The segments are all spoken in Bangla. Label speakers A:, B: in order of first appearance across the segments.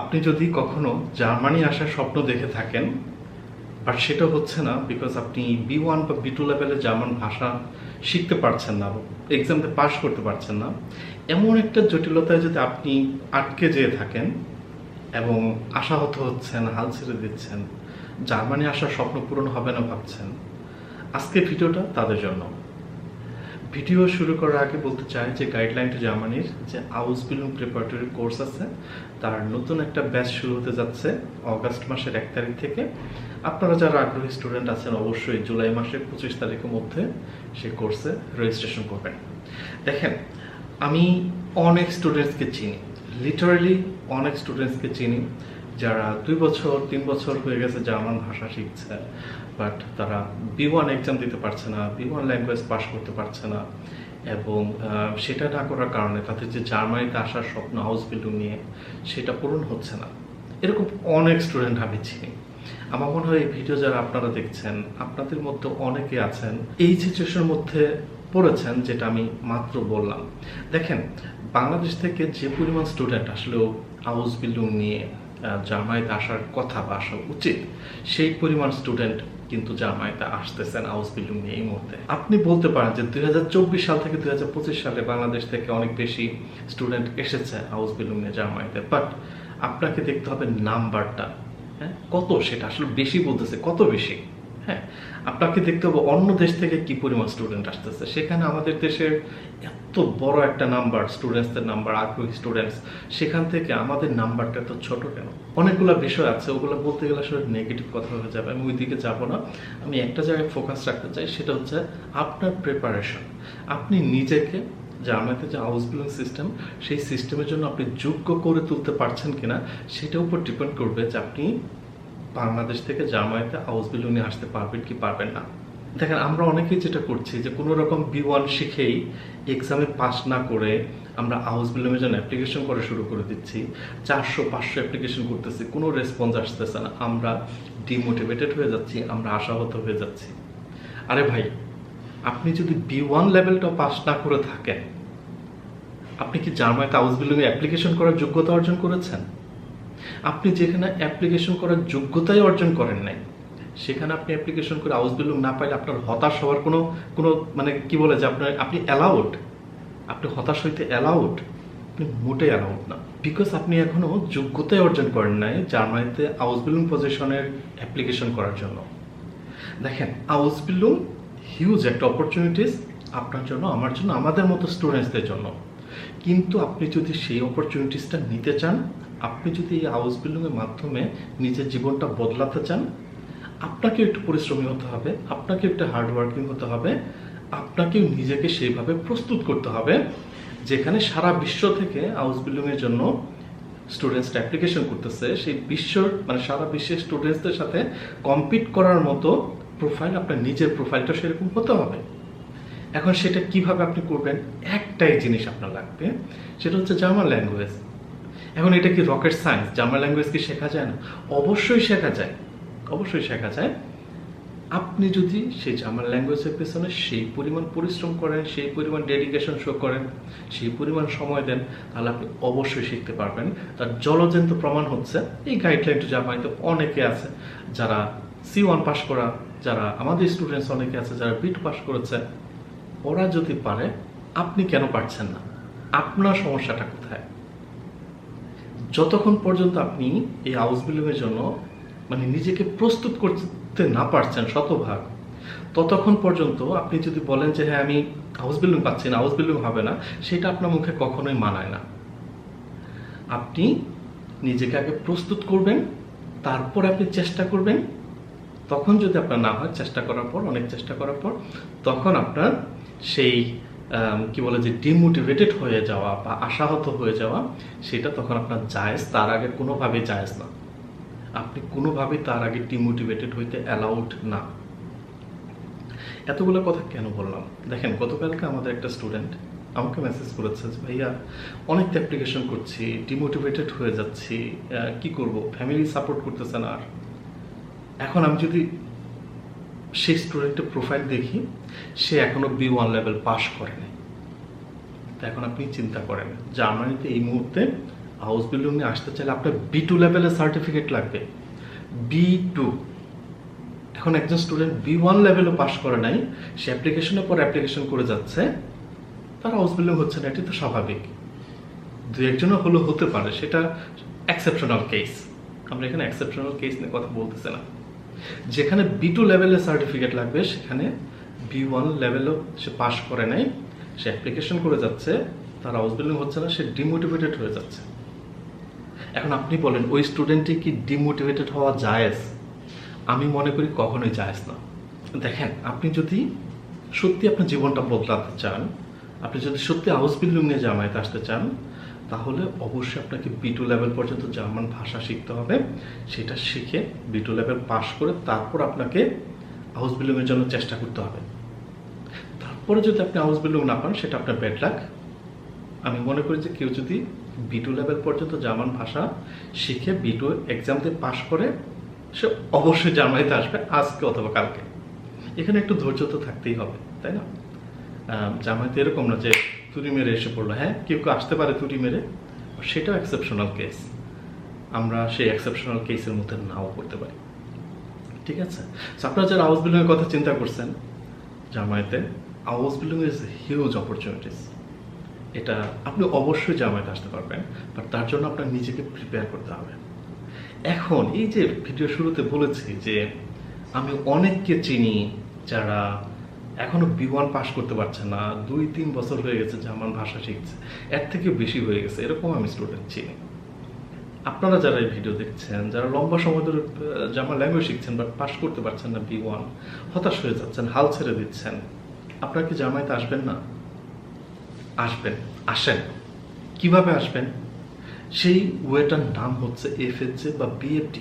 A: আপনি যদি কখনো জার্মানি আসার স্বপ্ন দেখে থাকেন, বাট সেটা হচ্ছে না বিকজ আপনি B1 বা B2 লেভেলে জার্মান ভাষা শিখতে পারছেন না, এক্সামতে পাস করতে পারছেন না, এমন একটা জটিলতায় যদি আপনি আটকে যেয়ে থাকেন এবং আশাহত হচ্ছেন, হাল ছেড়ে দিচ্ছেন, জার্মানি আসার স্বপ্ন পূরণ হবে না ভাবছেন, আজকের ভিডিওটা তাদের জন্য। ভিডিও শুরু করার আগে বলতে চাই যে গাইডলাইন টু জার্মানির যে আউসবিল্ডিং প্রিপারেটরি কোর্স আছে, তার নতুন একটা ব্যাচ শুরু হতে যাচ্ছে অগাস্ট মাসের 1 তারিখ থেকে। আপনারা যারা আগ্রহী স্টুডেন্ট আছেন অবশ্যই জুলাই মাসের 25 তারিখের মধ্যে সেই কোর্সে রেজিস্ট্রেশন করবেন। দেখেন, আমি অনেক স্টুডেন্টসকে চিনি, লিটারালি অনেক স্টুডেন্টসকে চিনি যারা 2 বছর 3 বছর হয়ে গেছে জার্মান ভাষা শিখছে, বাট তারা B1 এক্সাম দিতে পারছে না, B1 ল্যাঙ্গুয়েজ পাস করতে পারছে না, এবং সেটা না করার কারণে তাদের যে জার্মানিতে আসার স্বপ্ন হাউস বিল্ডিং নিয়ে সেটা পূরণ হচ্ছে না। এরকম অনেক স্টুডেন্ট আমি চিনি। আমার মনে হয় এই ভিডিও যারা আপনারা দেখছেন আপনাদের মধ্যে অনেকে আছেন এই সিচুয়েশনের মধ্যে পড়েছেন, যেটা আমি মাত্র বললাম। দেখেন, বাংলাদেশ থেকে যে পরিমাণ স্টুডেন্ট আসলেও হাউস বিল্ডিং নিয়ে জার্মানিতে আসার কথা বা আসা উচিত, সেই পরিমাণ স্টুডেন্ট কিন্তু জার্মানিতে আসতেছেন হাউস বিল্ডিং নিয়ে এই মুহূর্তে। আপনি বলতে পারেন যে 2024 সাল থেকে 2025 সালে বাংলাদেশ থেকে অনেক বেশি স্টুডেন্ট এসেছে হাউস বিল্ডিং নিয়ে জার্মানিতে, বাট আপনাকে দেখতে হবে নাম্বারটা, হ্যাঁ কত, সেটা আসলে বেশি বলতেছে কত বেশি। হ্যাঁ, আপনাকে দেখতে হবে অন্য দেশ থেকে কি পরিমাণ স্টুডেন্ট আসতেছে, সেখানে আমাদের দেশের এত বড় একটা নাম্বার, স্টুডেন্টসদের নাম্বার, আগ্রহী স্টুডেন্টস, সেখান থেকে আমাদের নাম্বারটা এত ছোট কেন? অনেকগুলো বিষয় আছে, ওগুলো বলতে গেলে আসলে নেগেটিভ কথা হয়ে যাবে, আমি ওই দিকে যাবো না। আমি একটা জায়গায় ফোকাস রাখতে চাই, সেটা হচ্ছে আপনার প্রিপারেশন। আপনি নিজেকে জার্মানিতে যে হাউস বিল্ডিং সিস্টেম, সেই সিস্টেমের জন্য আপনি যোগ্য করে তুলতে পারছেন কিনা সেটার উপর ডিপেন্ড করবে যে আপনি বাংলাদেশ থেকে জার্মানিতে হাউস বিল্ডিং নিয়ে আসতে পারবেন কি পারবেন না। দেখেন, আমরা অনেকেই যেটা করছি যে কোনো রকম B1 শিখেই এক্সামে পাস না করে আমরা হাউস বিল্ডিংয়ের জন্য অ্যাপ্লিকেশন করা শুরু করে দিচ্ছি। 400-500 অ্যাপ্লিকেশন করতেছি, কোনো রেসপন্স আসতেছে না, আমরা ডিমোটিভেটেড হয়ে যাচ্ছি, আমরা আশাহত হয়ে যাচ্ছি। আরে ভাই, আপনি যদি B1 লেভেলটাও পাস না করে থাকেন, আপনি কি জার্মানিতে হাউস বিল্ডিংয়ে অ্যাপ্লিকেশন করার যোগ্যতা অর্জন করেছেন? আপনি যেখানে অ্যাপ্লিকেশন করার যোগ্যতাই অর্জন করেন নাই, সেখানে আপনি অ্যাপ্লিকেশন করে হাউস বিল্ডিং না পাইলে আপনার হতাশ হওয়ার কোনো কোনো মানে কি বলে যে আপনি অ্যালাউড, আপনি হতাশ হইতে অ্যালাউড? আপনি মোটেই অ্যালাউড না, বিকজ আপনি এখনো যোগ্যতাই অর্জন করেন নাই জার্মানিতে হাউস বিল্ডিং পজিশনের অ্যাপ্লিকেশন করার জন্য। দেখেন, হাউস বিল্ডিং হিউজ একটা অপরচুনিটিস আপনার জন্য, আমার জন্য, আমাদের মতো স্টুডেন্টসদের জন্য। কিন্তু আপনি যদি সেই অপরচুনিটিসটা নিতে চান, আপনি যদি এই হাউস বিল্ডিংয়ের মাধ্যমে নিজের জীবনটা বদলাতে চান, আপনাকেও একটু পরিশ্রমী হতে হবে, আপনাকে একটু হার্ডওয়ার্কিং হতে হবে, আপনাকেও নিজেকে সেইভাবে প্রস্তুত করতে হবে যেখানে সারা বিশ্ব থেকে হাউস বিল্ডিংয়ের জন্য স্টুডেন্টসরা অ্যাপ্লিকেশন করতেছে, সেই বিশ্বর সারা বিশ্বের স্টুডেন্টসদের সাথে কম্পিট করার মতো প্রোফাইল, আপনার নিজের প্রোফাইলটা সেরকম হতে হবে। এখন সেটা কিভাবে আপনি করবেন? একটাই জিনিস আপনার লাগবে, সেটা হচ্ছে জার্মান ল্যাঙ্গুয়েজ। এখন এটা কি রকেট সায়েন্স? জার্মান ল্যাঙ্গুয়েজ কি শেখা যায় না? অবশ্যই শেখা যায়, অবশ্যই শেখা যায়। আপনি যদি সেই জার্মান ল্যাঙ্গুয়েজের পেছনে সেই পরিমাণ পরিশ্রম করেন, সেই পরিমাণ ডেডিকেশন শো করেন, সেই পরিমাণ সময় দেন, তাহলে আপনি অবশ্যই শিখতে পারবেন। তার জলজন্ত প্রমাণ হচ্ছে এই গাইডলাইন টু জার্মানিতে অনেকে আছে যারা C1 পাস করা, যারা আমাদের স্টুডেন্টস অনেকে আছে যারা B2 পাস করেছে। ওরা যদি পারে, আপনি কেন পারছেন না? আপনার সমস্যাটা কোথায়? যতক্ষণ পর্যন্ত আপনি এই হাউস বিল্ডিংয়ের জন্য নিজেকে প্রস্তুত করতে না পারছেন শতভাগ, ততক্ষণ পর্যন্ত আপনি যদি বলেন যে হ্যাঁ আমি হাউস বিল্ডিং পাচ্ছি না, হাউস বিল্ডিং হবে না, সেটা আপনার মুখে কখনোই মানায় না। আপনি নিজেকে আগে প্রস্তুত করবেন, তারপর আপনি চেষ্টা করবেন। তখন যদি আপনার না হয়, চেষ্টা করার পর, অনেক চেষ্টা করার পর, তখন আপনার সেই কি বলে যে ডিমোটিভেটেড হয়ে যাওয়া বা আশাহত হয়ে যাওয়া, সেটা তখন আপনার জায়েজ, তার আগে কোনোভাবেই জায়েজ না। আপনি কোনোভাবেই তার আগে ডিমোটিভেটেড হইতে অ্যালাউড না। এতগুলো কথা কেন বললাম? দেখেন, গতকালকে আমাদের একটা স্টুডেন্ট আমাকে মেসেজ করেছে যে ভাইয়া অনেক অ্যাপ্লিকেশন করছি, ডিমোটিভেটেড হয়ে যাচ্ছি, কি করব, ফ্যামিলি সাপোর্ট করতেছে না। আর এখন আমি যদি সেই স্টুডেন্টের প্রোফাইল দেখি, সে এখনো B1 লেভেল পাস করেনি। তো এখন আপনি চিন্তা করেন, জার্মানিতে এই মুহূর্তে হাউস বিল্ডিং নিয়ে আসতে চাইলে আপনার B2 লেভেলের সার্টিফিকেট লাগবে, B2। এখন একজন স্টুডেন্ট B1 লেভেলও পাস করে নাই, সে অ্যাপ্লিকেশনের পর অ্যাপ্লিকেশন করে যাচ্ছে, তার হাউস বিল্ডিং হচ্ছে না, এটি তো স্বাভাবিক। দু একজনও হলেও হতে পারে, সেটা এক্সেপশনাল কেস। আমরা এখানে এক্সেপশনাল কেস নিয়ে কথা বলতেছি না। যেখানে B2 লেভেলের সার্টিফিকেট লাগবে, সেখানে B1 লেভেলও সে পাস করে নাই, সে অ্যাপ্লিকেশন করে যাচ্ছে, তার হাউস বিল্ডিং হচ্ছে না, সে ডিমোটিভেটেড হয়ে যাচ্ছে। এখন আপনি বলেন ওই স্টুডেন্টটি কি ডিমোটিভেটেড হওয়া জায়েজ? আমি মনে করি কখনোই জায়েজ না। দেখেন, আপনি যদি সত্যি আপনার জীবনটা বদলাতে চান, আপনি যদি সত্যি হাউস বিল্ডিং নিয়ে জামায়াতে আসতে চান, তাহলে অবশ্যই আপনাকে B2 লেভেল পর্যন্ত জার্মান ভাষা শিখতে হবে। সেটা শিখে B2 লেভেল পাস করে তারপর আপনাকে হাউস বিল্ডিংয়ের জন্য চেষ্টা করতে হবে। তারপরে যদি আপনি হাউস বিল্ডিং না পান, সেটা আপনার ব্যাড লাক। আমি মনে করি যে কেউ যদি B2 লেভেল পর্যন্ত জার্মান ভাষা শিখে B2 এক্সাম দিয়ে পাস করে, সে অবশ্যই জার্মানিতে আসবে, আজকে অথবা কালকে। এখানে একটু ধৈর্য তো থাকতেই হবে, তাই না? জার্মানিতে এরকম না যে তুড়ি মেরে এসে পড়লো। হ্যাঁ, কেউ কেউ আসতে পারে তুড়ি মেরে, সেটাও এক্সেপশনাল কেস। আমরা সেই এক্সেপশনাল কেসের মধ্যে নাও করতে পারি, ঠিক আছে? আপনারা যারা হাউস বিল্ডিং এর কথা চিন্তা করছেন, জার্মানিতে house building is huge opportunities. এটা আপনি অবশ্যই জার্মানিতে আসতে পারবেন, বাট তার জন্য আপনার নিজেকে প্রিপেয়ার করতে হবে। এখন এই যে ভিডিও শুরুতে বলেছি যে আমি অনেককে চিনি যারা এখনো B1 পাস করতে পারছে না, 2-3 বছর হয়ে গেছে জার্মান ভাষা শিখছে, এর থেকে বেশি হয়ে গেছে, এরকম আমি স্টুডেন্ট চিনি। আপনারা যারা এই ভিডিও দেখছেন, যারা লম্বা সময় ধরে জার্মান ল্যাঙ্গুয়েজ শিখছেন বাট পাস করতে পারছেন না B1, হতাশ হয়ে যাচ্ছেন, হাল ছেড়ে দিচ্ছেন, আপনারা কি জার্মানিতে আসবেন না? আসবেন, আসেন। কিভাবে আসবেন? সেই ওয়েটার নাম হচ্ছে FHJ বা BFD।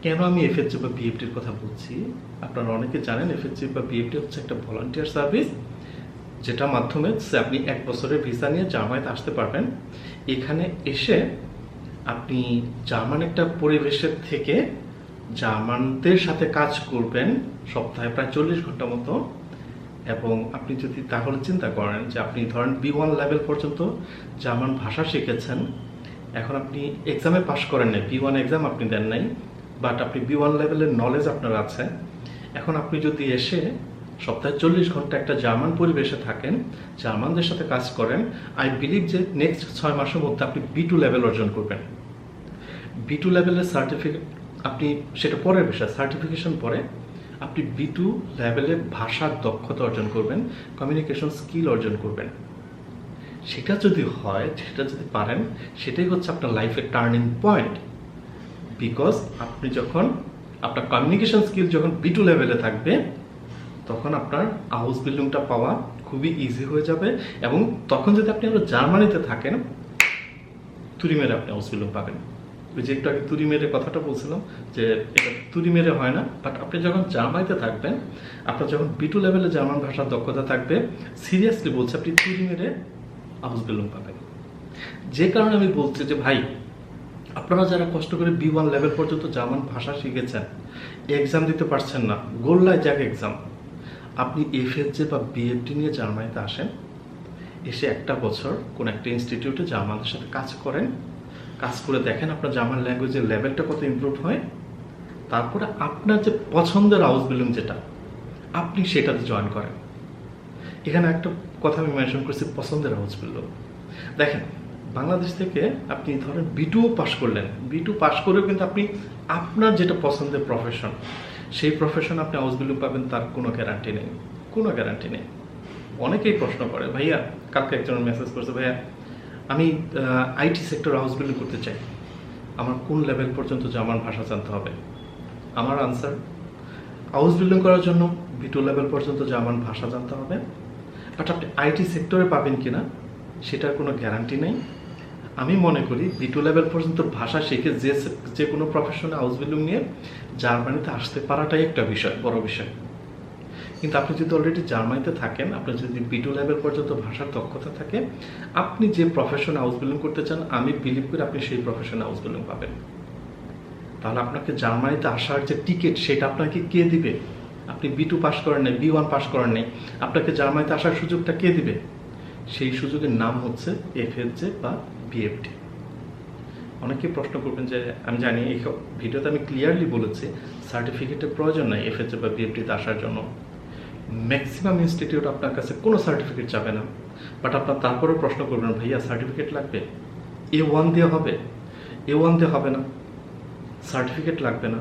A: কেন আমি FHJ বা BFDর কথা বলছি? আপনারা অনেকে জানেন FHJ বা BFD হচ্ছে একটা ভলান্টিয়ার সার্ভিস, যেটা মাধ্যমে আপনি 1 বছরের ভিসা নিয়ে জার্মানিতে আসতে পারবেন। এখানে এসে আপনি জার্মান একটা পরিবেশের থেকে জার্মানদের সাথে কাজ করবেন সপ্তাহে প্রায় 40 ঘন্টা মতো। এবং আপনি যদি তাহলে চিন্তা করেন যে আপনি ধরেন B1 লেভেল পর্যন্ত জার্মান ভাষা শিখেছেন, এখন আপনি এক্সামে পাশ করেন নাই, B1 এক্সাম আপনি দেন নাই, বাট আপনি B1 লেভেলের নলেজ আপনার আছে। এখন আপনি যদি এসে সপ্তাহে 40 ঘন্টা একটা জার্মান পরিবেশে থাকেন, জার্মানদের সাথে কাজ করেন, আই বিলিভ যে নেক্সট 6 মাসের মধ্যে আপনি B2 লেভেল অর্জন করবেন। B2 লেভেলের সার্টিফিকেট আপনি, সেটা পরের বিষয়, সার্টিফিকেশন পরে আপনি B2 লেভেলে ভাষার দক্ষতা অর্জন করবেন, কমিউনিকেশন স্কিল অর্জন করবেন। সেটা যদি হয়, সেটা যদি পারেন, সেটাই হচ্ছে আপনার লাইফের টার্নিং পয়েন্ট। বিকজ আপনি যখন আপনার কমিউনিকেশন স্কিল যখন B2 লেভেলে থাকবে, তখন আপনার হাউস বিল্ডিংটা পাওয়া খুবই ইজি হয়ে যাবে। এবং তখন যদি আপনি আরো জার্মানিতে থাকেন, তুড়ি মেরে আপনি হাউস বিল্ডিং পাবেন। ওই যে একটু আগে তুড়ি মেরে কথাটা বলছিলাম যে এটা তুড়ি মেরে হয় না, বাট আপনি যখন জার্মানিতে থাকবেন, আপনার যখন B2 লেভেলে জার্মান ভাষার দক্ষতা থাকবে, সিরিয়াসলি বলছি আপনি তুড়ি মেরে হাউস বিল্ডিং পাবেন। যে কারণে আমি বলছি যে ভাই, আপনারা যারা কষ্ট করে B1 লেভেল পর্যন্ত জার্মান ভাষা শিখেছেন, এক্সাম দিতে পারছেন না, গোল্লায় যাক এক্সাম, আপনি FHJ বা BFD নিয়ে জার্মানিতে আসেন, এসে 1 বছর কোন একটা ইনস্টিটিউটে জার্মানদের সাথে কাজ করেন, কাজ করে দেখেন আপনার জার্মান ল্যাঙ্গুয়েজের লেভেলটা কত ইমপ্রুভ হয়। তারপরে আপনার যে পছন্দের হাউস বিল্ডিং যেটা, আপনি সেটাতে জয়েন করেন। এখানে একটা কথা আমি মেনশন করছি, পছন্দের হাউস বিল্ডিং। দেখেন, বাংলাদেশ থেকে আপনি ধরেন B2 পাস করলেন, B2 পাস করেও কিন্তু আপনি আপনার যেটা পছন্দের প্রফেশন, সেই প্রফেশন আপনি হাউস বিল্ডিং পাবেন, তার কোনো গ্যারান্টি নেই, কোনো গ্যারান্টি নেই। অনেকেই প্রশ্ন করে, ভাইয়া, কালকে একজন মেসেজ করছে, ভাইয়া আমি IT সেক্টর হাউস বিল্ডিং করতে চাই, আমার কোন লেভেল পর্যন্ত জার্মান ভাষা জানতে হবে? আমার আনসার, হাউস বিল্ডিং করার জন্য B2 লেভেল পর্যন্ত জার্মান ভাষা জানতে হবে, বাট আপনি IT সেক্টরে পাবেন কিনা সেটার কোনো গ্যারান্টি নেই। আমি মনে করি B2 লেভেল পর্যন্ত ভাষা শিখে যে কোনো প্রফেশনে হাউস বিল্ডিং নিয়ে জার্মানিতে আসতে পারাটাই একটা বিষয়, বড় বিষয়। কিন্তু আপনি যদি অলরেডি জার্মানিতে থাকেন, আপনার যদি B2 লেভেল পর্যন্ত ভাষার দক্ষতা থাকে, আপনি যে প্রফেশনে হাউস বিল্ডিং করতে চান, আমি বিলিভ করি আপনি সেই প্রফেশনে হাউস বিল্ডিং পাবেন। তাহলে আপনাকে জার্মানিতে আসার যে টিকিট, সেটা আপনাকে কে দিবে? আপনি B2 পাস করেন নাই, B1 পাস করেন নাই, আপনাকে জার্মানিতে আসার সুযোগটা কে দিবে? সেই সুযোগের নাম হচ্ছে FHJ বা BFD। অনেকেই প্রশ্ন করবেন যে আমি জানি এই ভিডিওতে আমি ক্লিয়ারলি বলেছি সার্টিফিকেটের প্রয়োজন নাই এফএচএ বা বিএফটিতে আসার জন্য। ম্যাক্সিমাম ইনস্টিটিউট আপনার কাছে কোনো সার্টিফিকেট চাবে না, বাট আপনার তারপরেও প্রশ্ন করবেন ভাইয়া সার্টিফিকেট লাগবে, A1 দিয়ে হবে? A1 দিয়ে হবে না, সার্টিফিকেট লাগবে না।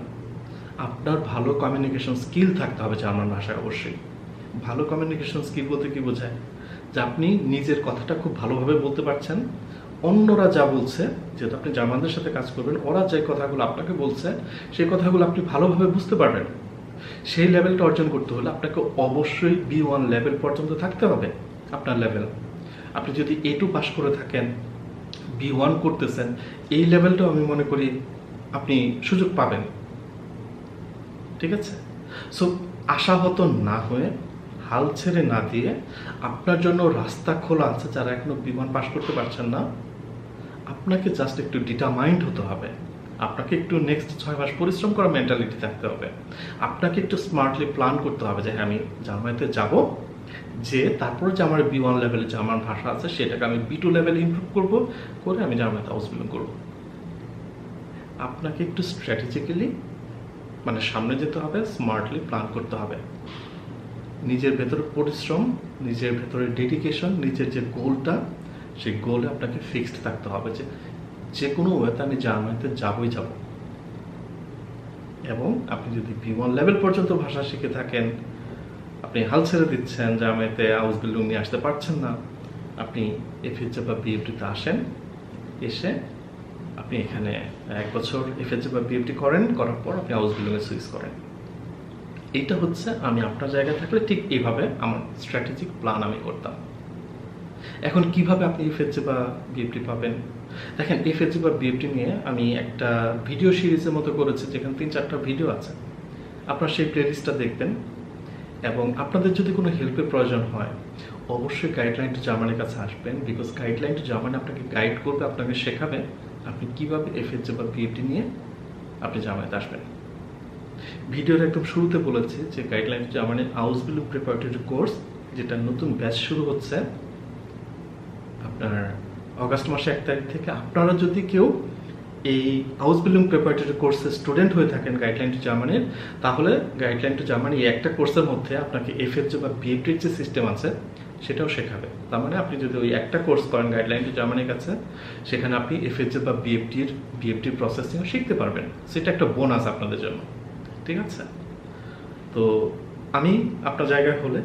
A: আপনার ভালো কমিউনিকেশন স্কিল থাকতে হবে জার্মান ভাষায়। অবশ্যই ভালো কমিউনিকেশন স্কিল বলতে কি বোঝায়? যে আপনি নিজের কথাটা খুব ভালোভাবে বলতে পারছেন, অন্যরা যা বলছে, যেহেতু আপনি জার্মানদের সাথে কাজ করবেন, ওরা যে কথাগুলো আপনাকে বলছে সেই কথাগুলো আপনি ভালোভাবে বুঝতে পারবেন। সেই লেভেলটা অর্জন করতে হলে আপনাকে অবশ্যই B1 লেভেল পর্যন্ত থাকতে হবে আপনার লেভেল। আপনি যদি A2 পাস করে থাকেন, B1 করতেছেন, এই লেভেলটাও আমি মনে করি আপনি সুযোগ পাবেন। ঠিক আছে? সো আশাহত না হয়ে, হাল ছেড়ে না দিয়ে, আপনার জন্য রাস্তা খোলা আছে। যারা এখনো B1 পাস করতে পারছেন না, আপনাকে জাস্ট একটু ডিটারমাইন্ড হতে হবে, আপনাকে একটু নেক্সট 6 মাস পরিশ্রম করার মেন্টালিটি থাকতে হবে, আপনাকে একটু স্মার্টলি প্ল্যান করতে হবে যে হ্যাঁ আমি জার্মানিতে যাব, যে তারপর যে আমার B1 লেভেলে যে আমার ভাষা আছে সেটাকে আমি B2 লেভেলে ইমপ্রুভ করব, করে আমি জার্মানিতে আউসবিল্ডিং করব। আপনাকে একটু স্ট্র্যাটেজিক্যালি মানে সামনে যেতে হবে, স্মার্টলি প্ল্যান করতে হবে। নিজের ভেতরে পরিশ্রম, নিজের ভেতরে ডেডিকেশন, নিজের যে গোলটা, সেই গোলে আপনাকে ফিক্সড থাকতে হবে যে যে কোনো ওয়েতে আমি জার্মানিতে যাবই যাব। এবং আপনি যদি B1 লেভেল পর্যন্ত ভাষা শিখে থাকেন, আপনি হাল ছেড়ে দিচ্ছেন, জার্মানিতে আউসবিল্ডিং নিয়ে আসতে পারছেন না, আপনি এফএচএ বা বিএফটিতে আসেন, এসে আপনি এখানে 1 বছর এফএচএ বা বিএফটি করেন, করার পর আপনি আউসবিল্ডিংয়ে সুইচ করেন। এইটা হচ্ছে আমি আপনার জায়গায় থাকলে ঠিক এইভাবে আমার স্ট্র্যাটেজিক প্ল্যান আমি করতাম। এখন কিভাবে আপনি এফএচএ বা বিএফটি পাবেন? দেখেন, এফএচএ বা বিএফটি নিয়ে আমি একটা ভিডিও সিরিজের মতো করেছি, যেখানে 3-4টা ভিডিও আছে। আপনারা সেই প্লেলিস্টটা দেখবেন। এবং আপনাদের যদি কোনো হেল্পের প্রয়োজন হয়, অবশ্যই গাইডলাইন টু জার্মানির কাছে আসবেন, বিকজ গাইডলাইন টু জার্মানি আপনাকে গাইড করবে, আপনাকে শেখাবে আপনি কিভাবে এফএচএ বা বিএফটি নিয়ে আপনি জার্মানিতে আসবেন। ভিডিওর একদম শুরুতে বলেছি যে guideline to Germany Ausbildung preparatory course, যেটা নতুন ব্যাচ শুরু হচ্ছে আপনার অগাস্ট মাসে 1 তারিখ থেকে। আপনারা যদি কেউ এই আউসবিল্ডিং প্রিপারেটরি কোর্সের স্টুডেন্ট হয়ে থাকেন গাইডলাইন টু জার্মানির, তাহলে গাইডলাইন টু জার্মানি এই একটা কোর্সের মধ্যে আপনাকে এফএচএ বা বিএফটির যে সিস্টেম আছে সেটাও শেখাবে। তার মানে আপনি যদি ওই একটা কোর্স করেন গাইডলাইন টু জার্মানির কাছে, সেখানে আপনি এফএচএ বা বিএফটির প্রসেসিংও শিখতে পারবেন। সেটা একটা বোনাস আপনাদের জন্য। ঠিক আছে? তো আমি আপনার জায়গায় হলে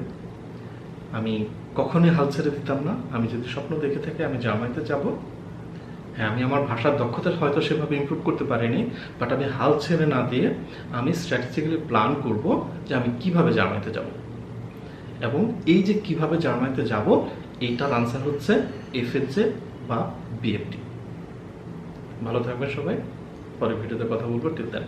A: আমি কখনোই হাল ছেড়ে দিতাম না। আমি যদি স্বপ্ন দেখে থাকি আমি জার্মানিতে যাব, হ্যাঁ আমি আমার ভাষার দক্ষতা হয়তো সেভাবে ইমপ্রুভ করতে পারিনি, বাট আমি হাল ছেড়ে না দিয়ে আমি স্ট্র্যাটেজিক্যালি প্ল্যান করব যে আমি কিভাবে জার্মানিতে যাব। এবং এই যে কিভাবে জার্মানিতে যাব, এইটার আনসার হচ্ছে এফএচএ বা বিএফটি। ভালো থাকবেন সবাই, পরের ভিডিওতে কথা বলবো। টিল দেন।